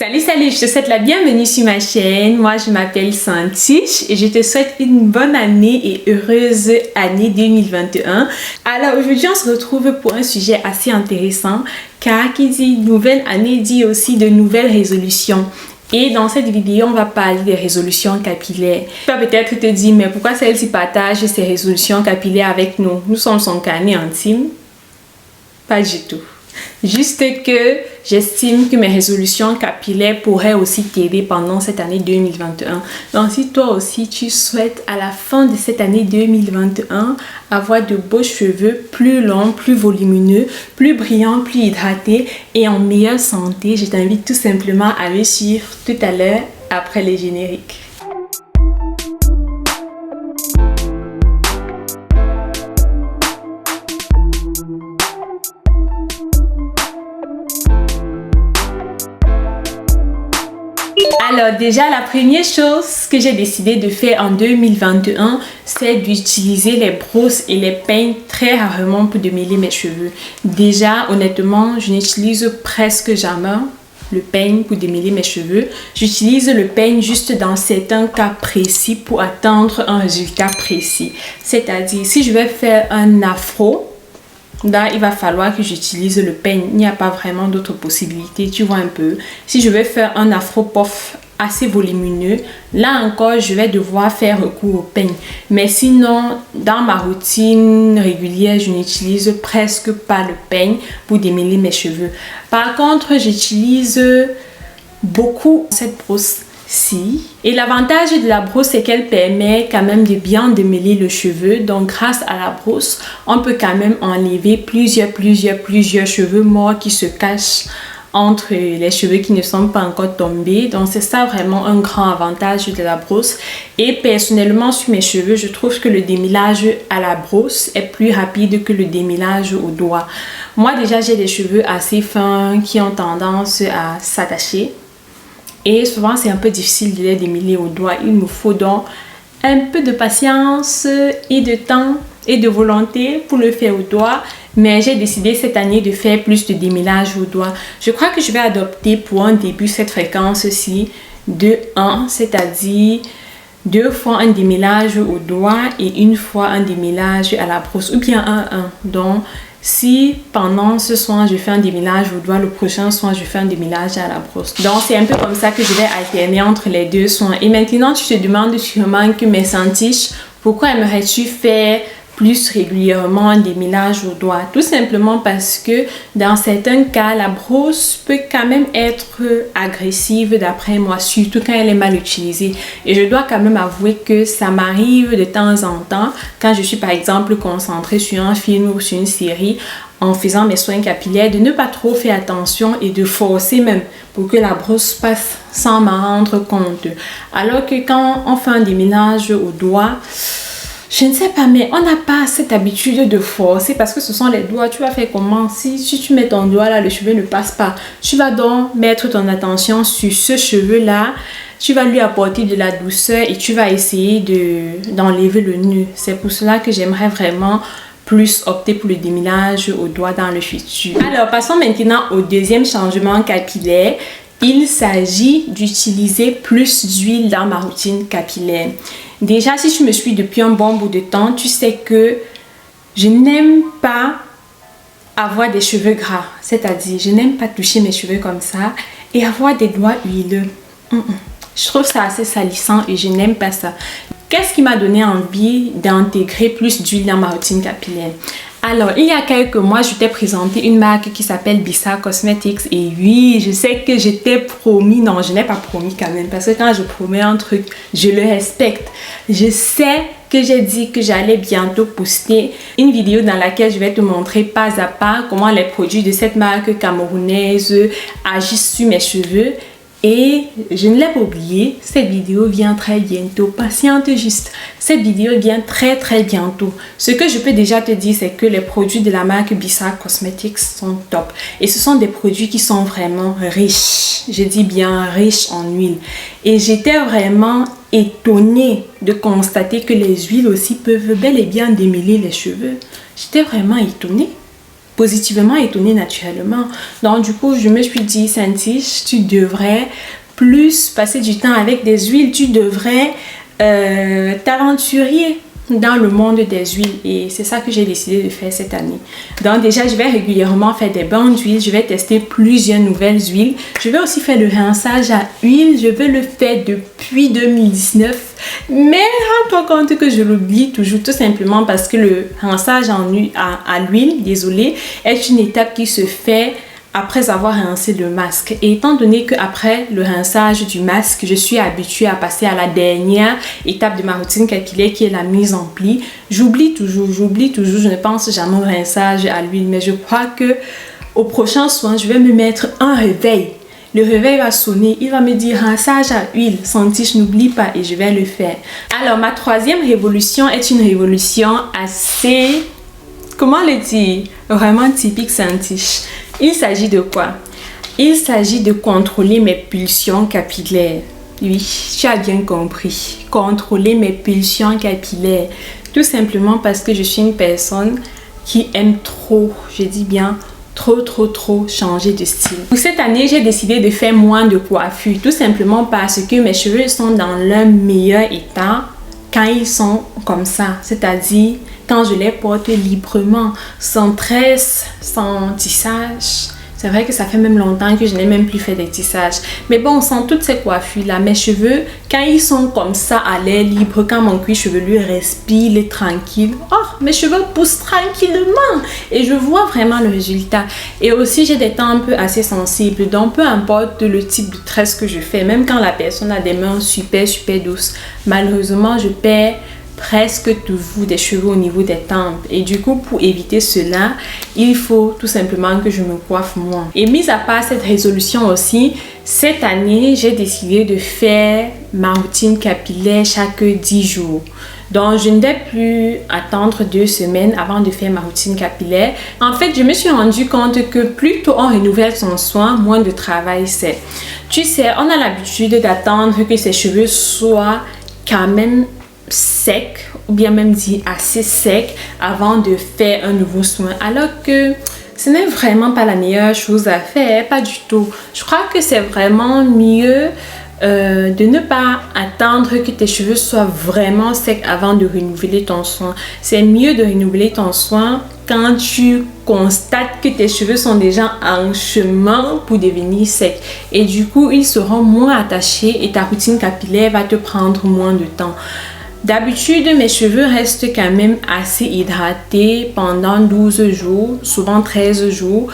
Salut, je te souhaite la bienvenue sur ma chaîne. Moi, je m'appelle Santiche et je te souhaite une bonne année et heureuse année 2021. Alors aujourd'hui, on se retrouve pour un sujet assez intéressant car qui dit nouvelle année dit aussi de nouvelles résolutions. Et dans cette vidéo, on va parler des résolutions capillaires. Tu vas peut-être te dire, mais pourquoi celle-ci partage ses résolutions capillaires avec nous? Nous sommes son carnet intime. Pas du tout. Juste que j'estime que mes résolutions capillaires pourraient aussi t'aider pendant cette année 2021. Donc si toi aussi tu souhaites à la fin de cette année 2021 avoir de beaux cheveux plus longs, plus volumineux, plus brillants, plus hydratés et en meilleure santé, je t'invite tout simplement à me suivre tout à l'heure après les génériques. Alors déjà, la première chose que j'ai décidé de faire en 2021, c'est d'utiliser les brosses et les peignes très rarement pour démêler mes cheveux. Déjà, honnêtement, je n'utilise presque jamais le peigne pour démêler mes cheveux. J'utilise le peigne juste dans certains cas précis pour atteindre un résultat précis. C'est-à-dire, si je vais faire un afro, là, il va falloir que j'utilise le peigne. Il n'y a pas vraiment d'autres possibilités, tu vois un peu. Si je vais faire un afro puff assez volumineux, là encore, je vais devoir faire recours au peigne. Mais sinon, dans ma routine régulière, je n'utilise presque pas le peigne pour démêler mes cheveux. Par contre, j'utilise beaucoup cette brosse-ci. Et l'avantage de la brosse, c'est qu'elle permet quand même de bien démêler le cheveu. Donc, grâce à la brosse, on peut quand même enlever plusieurs cheveux morts qui se cachent entre les cheveux qui ne sont pas encore tombés. Donc, c'est ça vraiment un grand avantage de la brosse. Et personnellement, sur mes cheveux, je trouve que le démêlage à la brosse est plus rapide que le démêlage au doigt. Moi, déjà, j'ai des cheveux assez fins qui ont tendance à s'attacher. Et souvent, c'est un peu difficile de les démêler au doigt. Il me faut donc un peu de patience et de temps et de volonté pour le faire au doigt. Mais j'ai décidé cette année de faire plus de démêlage au doigt. Je crois que je vais adopter pour un début cette fréquence-ci de 1, c'est-à-dire 2 fois un démêlage au doigt et 1 fois un démêlage à la brosse. Ou bien 1-1. Donc, si pendant ce soin je fais un démêlage au doigt, le prochain soin je fais un démêlage à la brosse. Donc c'est un peu comme ça que je vais alterner entre les deux soins. Et maintenant tu te demandes sûrement que mes Santiche, pourquoi aimerais-tu faire plus régulièrement un démêlage au doigt? Tout simplement parce que dans certains cas, la brosse peut quand même être agressive d'après moi, surtout quand elle est mal utilisée. Et je dois quand même avouer que ça m'arrive de temps en temps, quand je suis par exemple concentrée sur un film ou sur une série, en faisant mes soins capillaires, de ne pas trop faire attention et de forcer même pour que la brosse passe sans m'en rendre compte. Alors que quand on fait un démêlage au doigt, je ne sais pas, mais on n'a pas cette habitude de forcer parce que ce sont les doigts. Tu vas faire comment? Si tu mets ton doigt là, le cheveu ne passe pas. Tu vas donc mettre ton attention sur ce cheveu-là. Tu vas lui apporter de la douceur et tu vas essayer d'enlever le nœud. C'est pour cela que j'aimerais vraiment plus opter pour le démêlage au doigt dans le futur. Alors, passons maintenant au deuxième changement capillaire. Il s'agit d'utiliser plus d'huile dans ma routine capillaire. Déjà, si tu me suis depuis un bon bout de temps, tu sais que je n'aime pas avoir des cheveux gras. C'est-à-dire, je n'aime pas toucher mes cheveux comme ça et avoir des doigts huileux. Je trouve ça assez salissant et je n'aime pas ça. Qu'est-ce qui m'a donné envie d'intégrer plus d'huile dans ma routine capillaire? Alors, il y a quelques mois, je t'ai présenté une marque qui s'appelle Bisa Cosmetics. Et oui, je sais que je t'ai promis, non, je n'ai pas promis quand même, parce que quand je promets un truc, je le respecte. Je sais que j'ai dit que j'allais bientôt poster une vidéo dans laquelle je vais te montrer pas à pas comment les produits de cette marque camerounaise agissent sur mes cheveux. Et je ne l'ai pas oublié, cette vidéo vient très bientôt, patiente juste, cette vidéo vient très bientôt. Ce que je peux déjà te dire, c'est que les produits de la marque Bisa Cosmetics sont top. Et ce sont des produits qui sont vraiment riches, je dis bien riches en huile. Et j'étais vraiment étonnée de constater que les huiles aussi peuvent bel et bien démêler les cheveux. J'étais vraiment étonnée. positivement étonnée naturellement. Donc du coup, je me suis dit, Saint-Tiche, tu devrais plus passer du temps avec des huiles, tu devrais t'aventurer dans le monde des huiles et c'est ça que j'ai décidé de faire cette année. Donc déjà, je vais régulièrement faire des bains d'huile, je vais tester plusieurs nouvelles huiles. Je vais aussi faire le rinçage à huile, je veux le faire depuis 2019. Mais rends-toi compte que je l'oublie toujours, tout simplement parce que le rinçage à l'huile, désolé, est une étape qui se fait après avoir rincé le masque. Et étant donné qu'après le rinçage du masque, je suis habituée à passer à la dernière étape de ma routine capillaire qui est la mise en pli, j'oublie toujours, je ne pense jamais au rinçage à l'huile. Mais je crois que au prochain soin, je vais me mettre un réveil. Le réveil va sonner, il va me dire rinçage à huile, Saint-Tiche, n'oublie pas et je vais le faire. Alors ma troisième révolution est une révolution assez, comment le dire, vraiment typique Saint-Tiche. Il s'agit de quoi? Il s'agit de contrôler mes pulsions capillaires. Oui, tu as bien compris. Contrôler mes pulsions capillaires. Tout simplement parce que je suis une personne qui aime trop, je dis bien trop changer de style. Pour cette année, j'ai décidé de faire moins de coiffure. Tout simplement parce que mes cheveux sont dans leur meilleur état quand ils sont comme ça. C'est-à-dire quand je les porte librement, sans tresse, sans tissage. C'est vrai que ça fait même longtemps que je n'ai même plus fait des tissages. Mais bon, sans toutes ces coiffures-là, mes cheveux, quand ils sont comme ça à l'air libre, quand mon cuir chevelu respire tranquille, oh, mes cheveux poussent tranquillement. Et je vois vraiment le résultat. Et aussi, j'ai des tempes assez sensibles. Donc, peu importe le type de tresse que je fais, même quand la personne a des mains super douces, malheureusement, je perds presque toujours des cheveux au niveau des tempes et du coup pour éviter cela il faut tout simplement que je me coiffe moins. Et mis à part cette résolution aussi, cette année j'ai décidé de faire ma routine capillaire chaque 10 jours. Donc je ne vais plus attendre 2 semaines avant de faire ma routine capillaire. En fait, je me suis rendu compte que plus tôt on renouvelle son soin, moins de travail c'est. Tu sais, on a l'habitude d'attendre que ses cheveux soient quand même sec ou bien même dit assez sec avant de faire un nouveau soin, alors que ce n'est vraiment pas la meilleure chose à faire, pas du tout. Je crois que c'est vraiment mieux de ne pas attendre que tes cheveux soient vraiment secs avant de renouveler ton soin. C'est mieux de renouveler ton soin quand tu constates que tes cheveux sont déjà en chemin pour devenir secs et du coup ils seront moins attachés et ta routine capillaire va te prendre moins de temps. D'habitude, mes cheveux restent quand même assez hydratés pendant 12 jours, souvent 13 jours.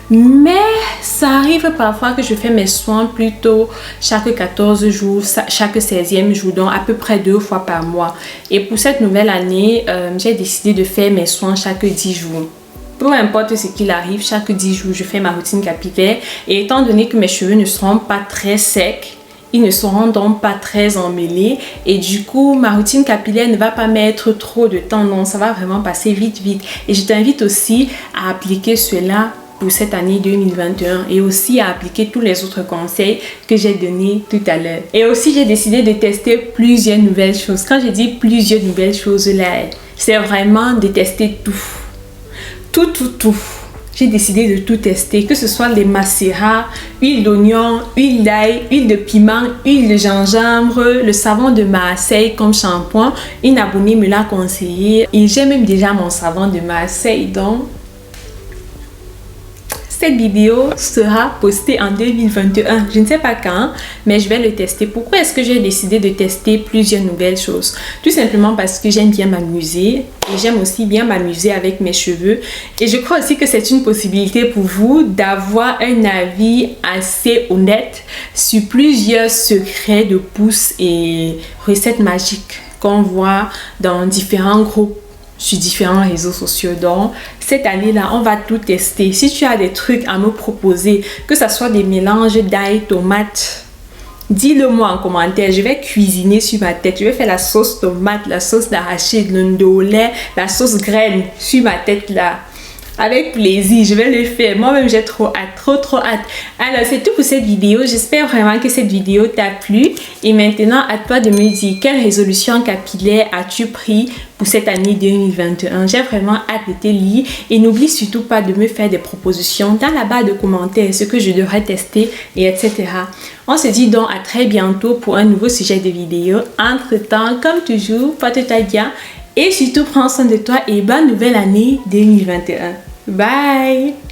Mais ça arrive parfois que je fais mes soins plutôt chaque 14 jours, chaque 16e jour, donc à peu près 2 fois par mois. Et pour cette nouvelle année, j'ai décidé de faire mes soins chaque 10 jours. Peu importe ce qu'il arrive, chaque 10 jours, je fais ma routine capillaire. Et étant donné que mes cheveux ne seront pas très secs, ils ne seront donc pas très emmêlés et du coup ma routine capillaire ne va pas mettre trop de temps, non, ça va vraiment passer vite. Et je t'invite aussi à appliquer cela pour cette année 2021 et aussi à appliquer tous les autres conseils que j'ai donnés tout à l'heure. Et aussi j'ai décidé de tester plusieurs nouvelles choses. Quand je dis plusieurs nouvelles choses là, c'est vraiment de tester tout. J'ai décidé de tout tester, que ce soit les macérats, huile d'oignon, huile d'ail, huile de piment, huile de gingembre, le savon de Marseille comme shampoing. Une abonnée me l'a conseillé et j'ai même déjà mon savon de Marseille. Donc, cette vidéo sera postée en 2021. Je ne sais pas quand, mais je vais le tester. Pourquoi est-ce que j'ai décidé de tester plusieurs nouvelles choses? Tout simplement parce que j'aime bien m'amuser et j'aime aussi bien m'amuser avec mes cheveux. Et je crois aussi que c'est une possibilité pour vous d'avoir un avis assez honnête sur plusieurs secrets de pouces et recettes magiques qu'on voit dans différents groupes sur différents réseaux sociaux. Donc cette année-là, on va tout tester. Si tu as des trucs à me proposer, que ce soit des mélanges d'ail, tomates, dis-le moi en commentaire. Je vais cuisiner sur ma tête. Je vais faire la sauce tomate, la sauce d'arachide, le ndolé, la sauce graine sur ma tête là. Avec plaisir, je vais le faire. Moi-même, j'ai trop hâte. Alors, c'est tout pour cette vidéo. J'espère vraiment que cette vidéo t'a plu. Et maintenant, à toi de me dire quelle résolution capillaire as-tu pris pour cette année 2021. J'ai vraiment hâte de te lire. Et n'oublie surtout pas de me faire des propositions dans la barre de commentaires, ce que je devrais tester, et etc. On se dit donc à très bientôt pour un nouveau sujet de vidéo. Entre-temps, comme toujours, porte-toi bien. Et surtout, prends soin de toi et bonne nouvelle année 2021. Bye!